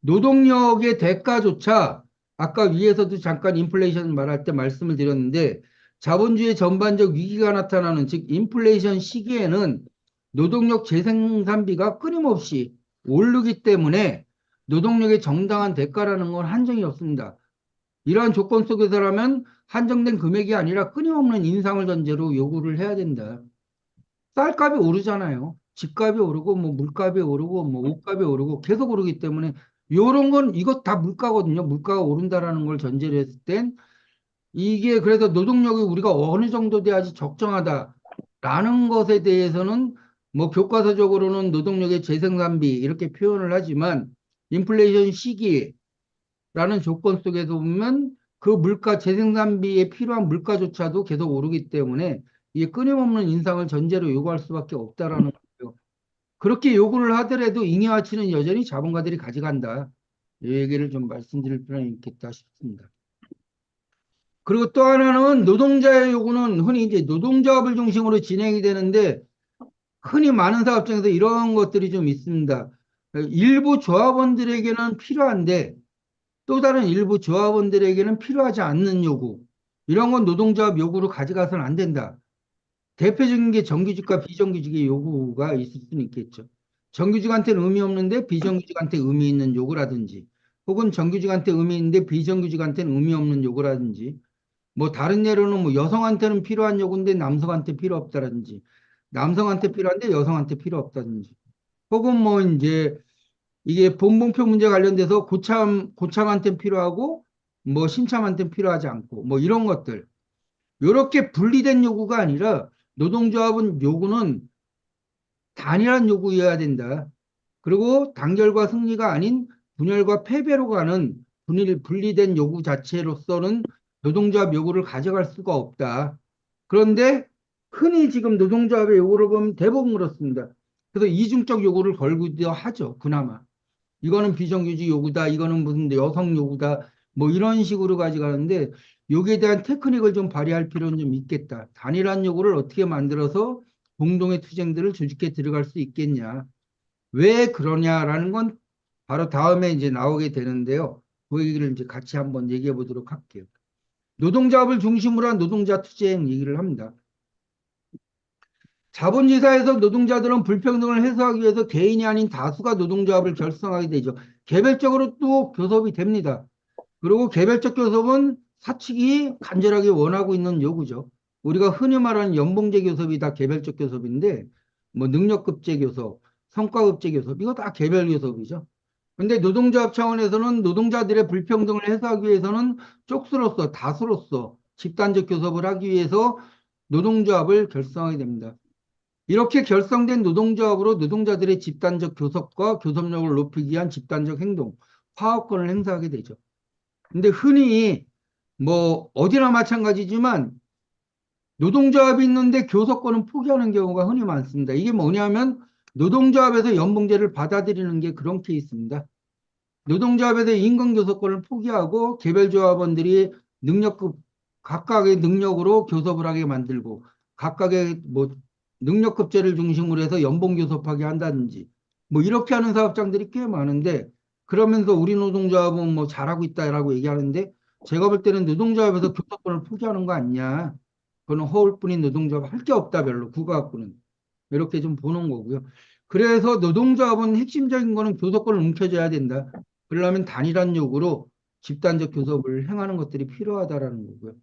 노동력의 대가조차 아까 위에서도 잠깐 인플레이션 말할 때 말씀을 드렸는데 자본주의 전반적 위기가 나타나는 즉 인플레이션 시기에는 노동력 재생산비가 끊임없이 오르기 때문에 노동력의 정당한 대가라는 건 한정이 없습니다. 이러한 조건 속에서라면 한정된 금액이 아니라 끊임없는 인상을 전제로 요구를 해야 된다. 쌀값이 오르잖아요. 집값이 오르고 뭐 물값이 오르고 뭐 옷값이 오르고 계속 오르기 때문에 요런 건 이것 다 물가거든요. 물가가 오른다라는 걸 전제로 했을 땐 이게 그래서 노동력이 우리가 어느 정도 돼야지 적정하다라는 것에 대해서는 뭐 교과서적으로는 노동력의 재생산비 이렇게 표현을 하지만 인플레이션 시기라는 조건 속에서 보면 그 물가 재생산비에 필요한 물가조차도 계속 오르기 때문에 이게 끊임없는 인상을 전제로 요구할 수밖에 없다라는 거죠. 그렇게 요구를 하더라도 잉여가치는 여전히 자본가들이 가져간다. 이 얘기를 좀 말씀드릴 필요는 있겠다 싶습니다. 그리고 또 하나는 노동자의 요구는 흔히 이제 노동조합을 중심으로 진행이 되는데 흔히 많은 사업장에서 이런 것들이 좀 있습니다. 일부 조합원들에게는 필요한데 또 다른 일부 조합원들에게는 필요하지 않는 요구. 이런 건 노동조합 요구로 가져가서는 안 된다. 대표적인 게 정규직과 비정규직의 요구가 있을 수는 있겠죠. 정규직한테는 의미 없는데 비정규직한테 의미 있는 요구라든지 혹은 정규직한테 의미 있는데 비정규직한테는 의미 없는 요구라든지 뭐 다른 예로는 뭐 여성한테는 필요한 요구인데 남성한테 필요 없다든지 남성한테 필요한데 여성한테 필요 없다든지 혹은 뭐 이제 이게 본봉표 문제 관련돼서 고참한테 필요하고 뭐 신참한테 필요하지 않고 뭐 이런 것들 이렇게 분리된 요구가 아니라 노동조합은 요구는 단일한 요구여야 된다. 그리고 단결과 승리가 아닌 분열과 패배로 가는 분리된 요구 자체로서는 노동조합 요구를 가져갈 수가 없다. 그런데 흔히 지금 노동조합의 요구를 보면 대부분 그렇습니다. 그래서 이중적 요구를 걸기도 하죠. 그나마. 이거는 비정규직 요구다. 이거는 무슨 여성 요구다. 뭐 이런 식으로 가져가는데 여기에 대한 테크닉을 좀 발휘할 필요는 좀 있겠다. 단일한 요구를 어떻게 만들어서 공동의 투쟁들을 조직해 들어갈 수 있겠냐. 왜 그러냐라는 건 바로 다음에 이제 나오게 되는데요. 그 얘기를 이제 같이 한번 얘기해 보도록 할게요. 노동조합을 중심으로 한 노동자 투쟁 얘기를 합니다. 자본주의 사회에서 노동자들은 불평등을 해소하기 위해서 개인이 아닌 다수가 노동조합을 결성하게 되죠. 개별적으로 또 교섭이 됩니다. 그리고 개별적 교섭은 사측이 간절하게 원하고 있는 요구죠. 우리가 흔히 말하는 연봉제 교섭이 다 개별적 교섭인데 뭐 능력급제 교섭, 성과급제 교섭 이거 다 개별 교섭이죠. 근데 노동조합 차원에서는 노동자들의 불평등을 해소하기 위해서는 쪽수로서 다수로서 집단적 교섭을 하기 위해서 노동조합을 결성하게 됩니다. 이렇게 결성된 노동조합으로 노동자들의 집단적 교섭과 교섭력을 높이기 위한 집단적 행동, 파업권을 행사하게 되죠. 근데 흔히 뭐 어디나 마찬가지지만 노동조합이 있는데 교섭권은 포기하는 경우가 흔히 많습니다. 이게 뭐냐면 노동조합에서 연봉제를 받아들이는 게 그런 케이스입니다. 노동조합에서 임금교섭권을 포기하고 개별 조합원들이 능력급 각각의 능력으로 교섭을 하게 만들고 각각의 뭐 능력급제를 중심으로 해서 연봉교섭하게 한다든지 뭐 이렇게 하는 사업장들이 꽤 많은데 그러면서 우리 노동조합은 뭐 잘하고 있다라고 얘기하는데 제가 볼 때는 노동조합에서 교섭권을 포기하는 거 아니냐. 그거는 허울뿐인 노동조합 할 게 없다 별로 국가갖고는 이렇게 좀 보는 거고요. 그래서 노동조합은 핵심적인 거는 교섭권을 움켜줘야 된다. 그러려면 단일한 요구로 집단적 교섭을 행하는 것들이 필요하다라는 거고요.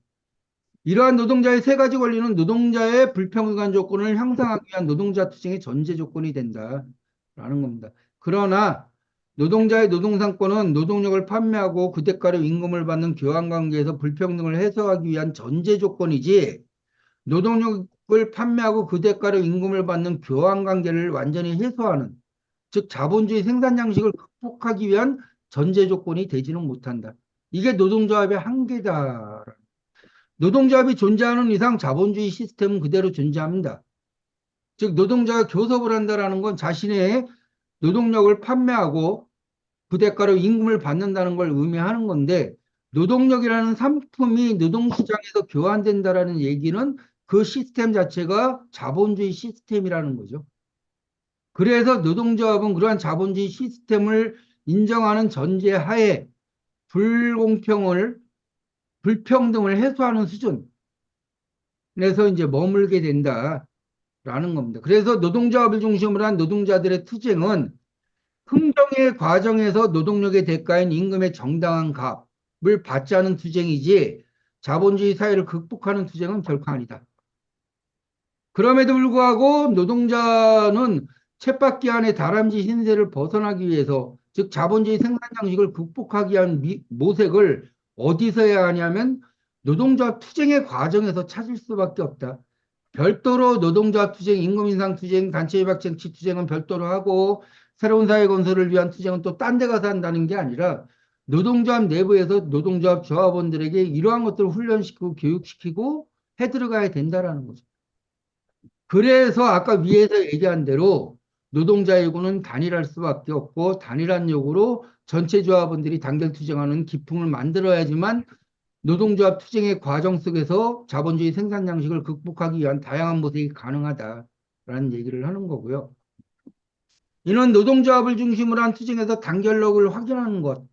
이러한 노동자의 세 가지 권리는 노동자의 불평등한 조건을 향상하기 위한 노동자 투쟁의 전제 조건이 된다라는 겁니다. 그러나 노동자의 노동상권은 노동력을 판매하고 그 대가로 임금을 받는 교환관계에서 불평등을 해소하기 위한 전제 조건이지 노동력을 판매하고 그 대가로 임금을 받는 교환관계를 완전히 해소하는 즉 자본주의 생산 양식을 극복하기 위한 전제 조건이 되지는 못한다. 이게 노동조합의 한계다. 노동조합이 존재하는 이상 자본주의 시스템은 그대로 존재합니다. 즉 노동자가 교섭을 한다는 건 자신의 노동력을 판매하고 그 대가로 임금을 받는다는 걸 의미하는 건데 노동력이라는 상품이 노동시장에서 교환된다라는 얘기는 그 시스템 자체가 자본주의 시스템이라는 거죠. 그래서 노동조합은 그러한 자본주의 시스템을 인정하는 전제하에 불평등을 해소하는 수준에서 이제 머물게 된다라는 겁니다. 그래서 노동조합을 중심으로 한 노동자들의 투쟁은 흥정의 과정에서 노동력의 대가인 임금의 정당한 값을 받지 않은 투쟁이지 자본주의 사회를 극복하는 투쟁은 결코 아니다. 그럼에도 불구하고 노동자는 쳇바퀴 안에 다람쥐 신세를 벗어나기 위해서 즉 자본주의 생산 양식을 극복하기 위한 모색을 어디서 해야 하냐면 노동자 투쟁의 과정에서 찾을 수밖에 없다. 별도로 노동자 투쟁, 임금 인상 투쟁, 단체 협약 쟁취 투쟁은 별도로 하고 새로운 사회 건설을 위한 투쟁은 또 딴 데 가서 한다는 게 아니라 노동조합 내부에서 노동조합 조합원들에게 이러한 것들을 훈련시키고 교육시키고 해 들어가야 된다라는 거죠. 그래서 아까 위에서 얘기한 대로 노동자 요구는 단일할 수밖에 없고 단일한 요구로 전체 조합원들이 단결 투쟁하는 기풍을 만들어야지만 노동조합 투쟁의 과정 속에서 자본주의 생산 양식을 극복하기 위한 다양한 모색이 가능하다라는 얘기를 하는 거고요. 이는 노동조합을 중심으로 한 투쟁에서 단결력을 확인하는 것.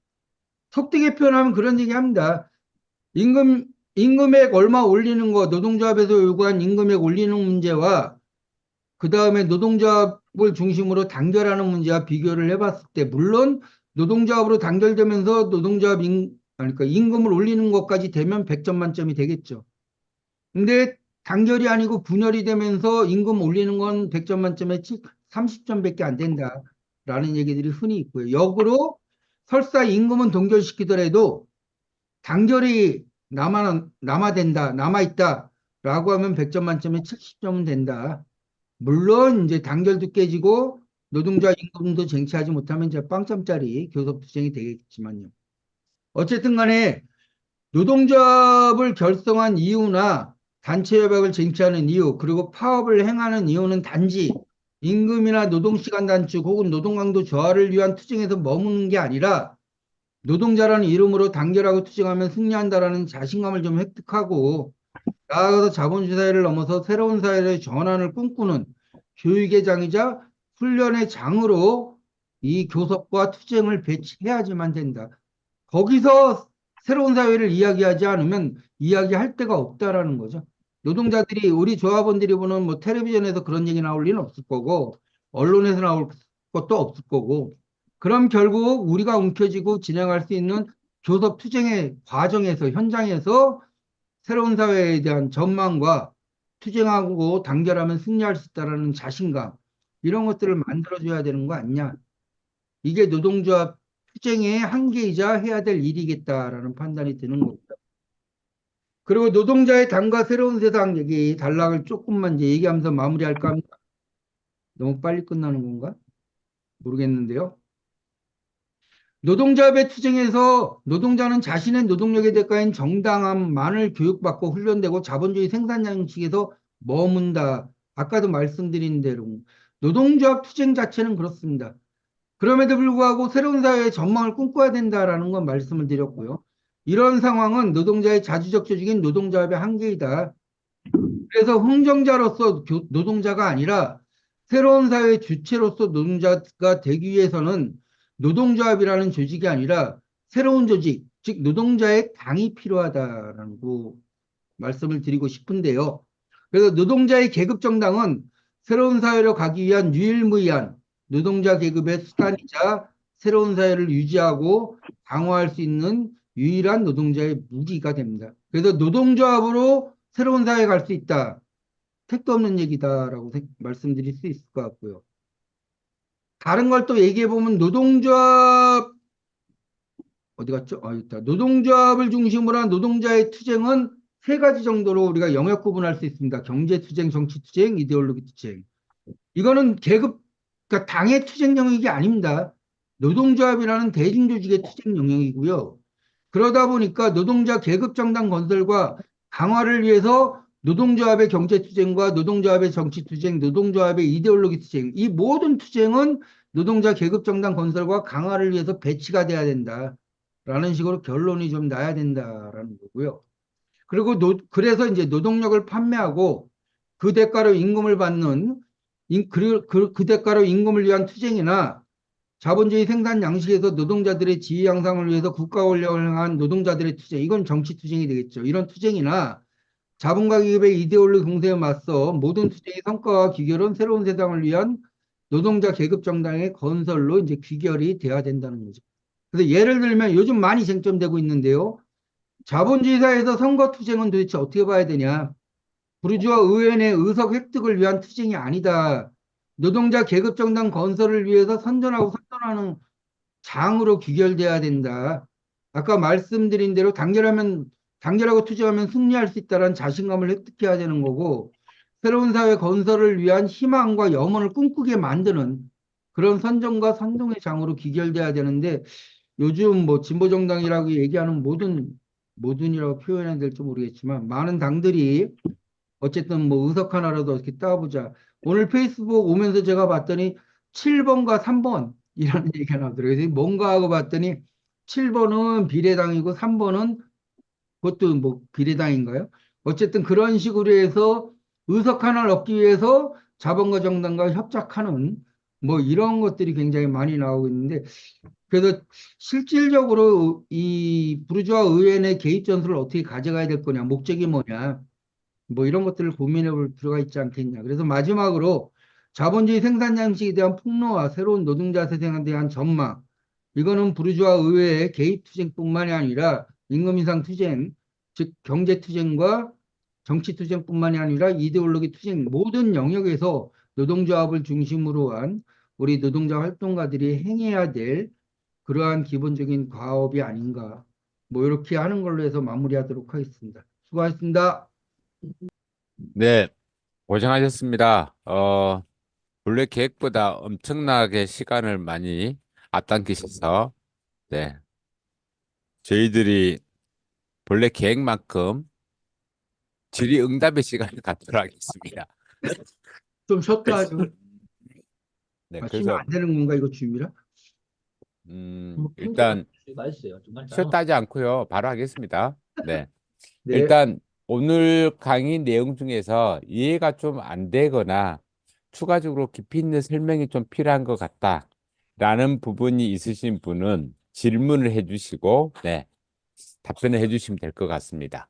속되게 표현하면 그런 얘기합니다. 임금액 얼마 올리는 거, 노동조합에서 요구한 임금액 올리는 문제와 그 다음에 노동조합을 중심으로 단결하는 문제와 비교를 해봤을 때, 물론 노동조합으로 단결되면서 그러니까 임금을 올리는 것까지 되면 100점 만점이 되겠죠. 근데 단결이 아니고 분열이 되면서 임금 올리는 건 100점 만점에 30점밖에 안 된다라는 얘기들이 흔히 있고요. 역으로 설사 임금은 동결시키더라도 단결이 남아있다라고 하면 100점 만점에 70점은 된다. 물론 이제 단결도 깨지고 노동자 임금도 쟁취하지 못하면 이제 빵점짜리 교섭 투쟁이 되겠지만요. 어쨌든 간에 노동조합을 결성한 이유나 단체 협약을 쟁취하는 이유, 그리고 파업을 행하는 이유는 단지 임금이나 노동시간 단축 혹은 노동강도 저하를 위한 투쟁에서 머무는 게 아니라 노동자라는 이름으로 단결하고 투쟁하면 승리한다라는 자신감을 좀 획득하고 나아가서 자본주의 사회를 넘어서 새로운 사회의 전환을 꿈꾸는 교육의 장이자 훈련의 장으로 이 교섭과 투쟁을 배치해야지만 된다. 거기서 새로운 사회를 이야기하지 않으면 이야기할 데가 없다라는 거죠. 노동자들이 우리 조합원들이 보는 뭐 텔레비전에서 그런 얘기 나올 리는 없을 거고 언론에서 나올 것도 없을 거고 그럼 결국 우리가 움켜쥐고 진행할 수 있는 교섭 투쟁의 과정에서 현장에서 새로운 사회에 대한 전망과 투쟁하고 단결하면 승리할 수 있다는 자신감 이런 것들을 만들어줘야 되는 거 아니냐. 이게 노동조합 투쟁의 한계이자 해야 될 일이겠다라는 판단이 드는 겁니다. 그리고 노동자의 당과 새로운 세상 얘기 단락을 조금만 이제 얘기하면서 마무리할까 합니다. 너무 빨리 끝나는 건가? 모르겠는데요. 노동자의 투쟁에서 노동자는 자신의 노동력의 대가인 정당함만을 교육받고 훈련되고 자본주의 생산 양식에서 머문다. 아까도 말씀드린 대로 노동조합 투쟁 자체는 그렇습니다. 그럼에도 불구하고 새로운 사회의 전망을 꿈꿔야 된다라는 건 말씀을 드렸고요. 이런 상황은 노동자의 자주적 조직인 노동조합의 한계이다. 그래서 흥정자로서 노동자가 아니라 새로운 사회의 주체로서 노동자가 되기 위해서는 노동조합이라는 조직이 아니라 새로운 조직, 즉 노동자의 당이 필요하다라는 말씀을 드리고 싶은데요. 그래서 노동자의 계급정당은 새로운 사회로 가기 위한 유일무이한 노동자 계급의 수단이자 새로운 사회를 유지하고 강화할 수 있는 유일한 노동자의 무기가 됩니다. 그래서 노동조합으로 새로운 사회에 갈 수 있다. 택도 없는 얘기다라고 말씀드릴 수 있을 것 같고요. 다른 걸 또 얘기해 보면 노동조합 어디 갔죠? 있다. 노동조합을 중심으로 한 노동자의 투쟁은 세 가지 정도로 우리가 영역 구분할 수 있습니다. 경제 투쟁, 정치 투쟁, 이데올로기 투쟁. 이거는 계급, 그러니까 당의 투쟁 영역이 아닙니다. 노동조합이라는 대중조직의 투쟁 영역이고요. 그러다 보니까 노동자 계급정당 건설과 강화를 위해서 노동조합의 경제투쟁과 노동조합의 정치투쟁, 노동조합의 이데올로기 투쟁, 이 모든 투쟁은 노동자 계급정당 건설과 강화를 위해서 배치가 돼야 된다라는 식으로 결론이 좀 나야 된다라는 거고요. 그리고 그래서 이제 노동력을 판매하고 그 대가로 임금을 받는 그 대가로 임금을 위한 투쟁이나 자본주의 생산 양식에서 노동자들의 지위 향상을 위해서 국가 권력을 향한 노동자들의 투쟁, 이건 정치 투쟁이 되겠죠. 이런 투쟁이나 자본가 기업의 이데올로기 공세에 맞서 모든 투쟁의 성과와 귀결은 새로운 세상을 위한 노동자 계급 정당의 건설로 이제 귀결이 돼야 된다는 거죠. 그래서 예를 들면 요즘 많이 쟁점되고 있는데요. 자본주의 사회에서 선거 투쟁은 도대체 어떻게 봐야 되냐? 부르주아 의회 내 의석 획득을 위한 투쟁이 아니다. 노동자 계급 정당 건설을 위해서 선전하고 선전하는 장으로 귀결돼야 된다. 아까 말씀드린 대로 단결하고 투쟁하면 승리할 수 있다는 자신감을 획득해야 되는 거고 새로운 사회 건설을 위한 희망과 염원을 꿈꾸게 만드는 그런 선전과 선동의 장으로 귀결돼야 되는데 요즘 뭐 진보정당이라고 얘기하는 모든이라고 표현해야 될지 모르겠지만 많은 당들이 어쨌든 뭐 의석 하나라도 이렇게 따보자. 오늘 페이스북 오면서 제가 봤더니 7번과 3번 이라는 얘기가 나오더라고요. 그래서 뭔가 하고 봤더니 7번은 비례당이고 3번은 그것도 뭐 비례당인가요? 어쨌든 그런 식으로 해서 의석 하나를 얻기 위해서 자본과 정당과 협작하는 뭐 이런 것들이 굉장히 많이 나오고 있는데 그래서 실질적으로 이 부르주아 의회 내 개입 전술을 어떻게 가져가야 될 거냐, 목적이 뭐냐, 뭐 이런 것들을 고민해 볼 필요가 있지 않겠냐. 그래서 마지막으로 자본주의 생산 양식에 대한 폭로와 새로운 노동자 세상에 대한 전망. 이거는 부르주아 의회의 개입 투쟁뿐만이 아니라 임금 인상 투쟁, 즉 경제 투쟁과 정치 투쟁뿐만이 아니라 이데올로기 투쟁 모든 영역에서 노동조합을 중심으로 한 우리 노동자 활동가들이 행해야 될 그러한 기본적인 과업이 아닌가. 뭐 이렇게 하는 걸로 해서 마무리하도록 하겠습니다. 수고하셨습니다. 네, 고생하셨습니다. 본래 계획보다 엄청나게 시간을 많이 앞당기셔서, 네, 저희들이 본래 계획만큼 질의응답의 시간을 갖도록 하겠습니다. 좀 쉬었다 하죠. 네, 쉬면 그래서 안 되는 건가, 이거 주임이라? 일단 쉬었다 하지 않고요, 바로 하겠습니다. 네, 네. 일단 오늘 강의 내용 중에서 이해가 좀 안 되거나 추가적으로 깊이 있는 설명이 좀 필요한 것 같다라는 부분이 있으신 분은 질문을 해주시고, 네, 답변을 해주시면 될 것 같습니다.